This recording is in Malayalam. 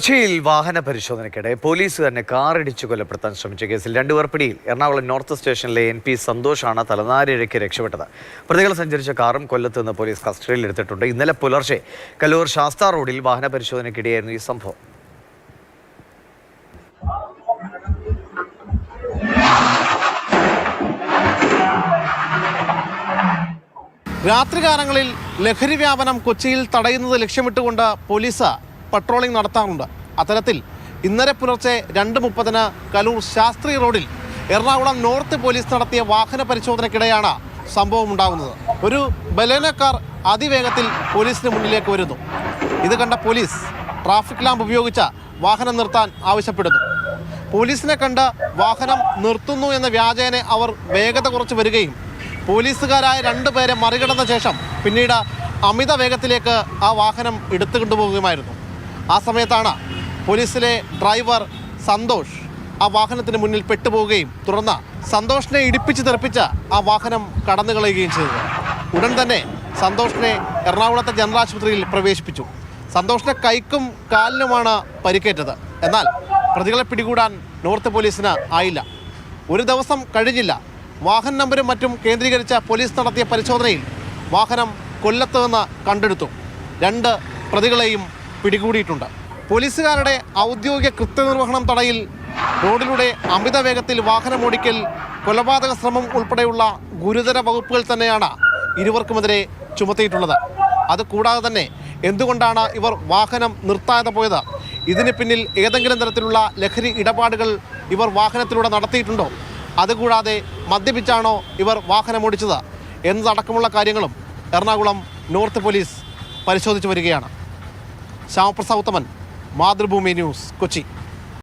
കൊച്ചിയിൽ വാഹന പരിശോധനയ്ക്കിടെ പോലീസ് തന്നെ കാറിടിച്ചു കൊലപ്പെടുത്താൻ ശ്രമിച്ച കേസിൽ രണ്ടുപേർ പിടിയിൽ. എറണാകുളം നോർത്ത് സ്റ്റേഷനിലെ NP സന്തോഷാണ് തലനാരിഴയ്ക്ക് രക്ഷപ്പെട്ടത്. പ്രതികൾ സഞ്ചരിച്ച കാറും കൊല്ലത്ത് നിന്ന് പോലീസ് കസ്റ്റഡിയിലെടുത്തിട്ടുണ്ട്. ഇന്നലെ പുലർച്ചെ കലൂർ ശാസ്താ റോഡിൽ വാഹന പരിശോധനയ്ക്കിടെയായിരുന്നു ഈ സംഭവം. രാത്രികാലങ്ങളിൽ ലഹരി വ്യാപനം കൊച്ചിയിൽ തടയുന്നത് ലക്ഷ്യമിട്ടുകൊണ്ട് പോലീസ് പട്രോളിംഗ് നടത്താറുണ്ട്. അത്തരത്തിൽ ഇന്നലെ പുലർച്ചെ 2:30 കലൂർ ശാസ്ത്രി റോഡിൽ എറണാകുളം നോർത്ത് പോലീസ് നടത്തിയ വാഹന പരിശോധനയ്ക്കിടെയാണ് സംഭവം ഉണ്ടാകുന്നത്. ഒരു ബലേനോ കാർ അതിവേഗത്തിൽ പോലീസിന് മുന്നിലേക്ക് വരുന്നു. ഇത് കണ്ട പോലീസ് ട്രാഫിക് ലാമ്പ് ഉപയോഗിച്ച് വാഹനം നിർത്താൻ ആവശ്യപ്പെടുന്നു. പോലീസിനെ കണ്ട് വാഹനം നിർത്തുന്നു എന്ന വ്യാജേന അവർ വേഗത കുറച്ച് വരികയും പോലീസുകാരായ 2 പേരെ മറികടന്ന ശേഷം പിന്നീട് അമിത വേഗത്തിലേക്ക് ആ വാഹനം എടുത്തു കൊണ്ടുപോകുകയുമായിരുന്നു. ആ സമയത്താണ് പോലീസിലെ ഡ്രൈവർ സന്തോഷ് ആ വാഹനത്തിന് മുന്നിൽ പെട്ടുപോവുകയും തുടർന്ന് സന്തോഷിനെ ഇടിപ്പിച്ച് തെറിപ്പിച്ച് ആ വാഹനം കടന്നു കളയുകയും ചെയ്തത്. ഉടൻ തന്നെ സന്തോഷിനെ എറണാകുളത്തെ ജനറൽ ആശുപത്രിയിൽ പ്രവേശിപ്പിച്ചു. സന്തോഷിന്റെ കൈക്കും കാലിനുമാണ് പരിക്കേറ്റത്. എന്നാൽ പ്രതികളെ പിടികൂടാൻ നോർത്ത് പോലീസിന് ആയില്ല. ഒരു ദിവസം കഴിഞ്ഞില്ല. വാഹന നമ്പരും മറ്റും കേന്ദ്രീകരിച്ച പോലീസ് നടത്തിയ പരിശോധനയിൽ വാഹനം കൊല്ലത്ത് നിന്ന് കണ്ടെടുത്തു. 2 പ്രതികളെയും പിടികൂടിയിട്ടുണ്ട്. പോലീസുകാരുടെ ഔദ്യോഗിക കൃത്യനിർവഹണം തടയിൽ, റോഡിലൂടെ അമിത വേഗത്തിൽ വാഹനമോടിക്കൽ, കൊലപാതക ശ്രമം ഉൾപ്പെടെയുള്ള ഗുരുതര വകുപ്പുകൾ തന്നെയാണ് ഇരുവർക്കുമെതിരെ ചുമത്തിയിട്ടുള്ളത്. അതുകൂടാതെ തന്നെ എന്തുകൊണ്ടാണ് ഇവർ വാഹനം നിർത്താതെ പോയത്, ഇതിന് പിന്നിൽ ഏതെങ്കിലും തരത്തിലുള്ള ലഹരി ഇടപാടുകൾ ഇവർ വാഹനത്തിലൂടെ നടത്തിയിട്ടുണ്ടോ, അതുകൂടാതെ മദ്യപിച്ചാണോ ഇവർ വാഹനമോടിച്ചത് എന്നതടക്കമുള്ള കാര്യങ്ങളും എറണാകുളം നോർത്ത് പോലീസ് പരിശോധിച്ചു വരികയാണ്. ശ്യാമപ്രസാദ് ഉത്തമൻ, മാതൃഭൂമി ന്യൂസ്, കൊച്ചി.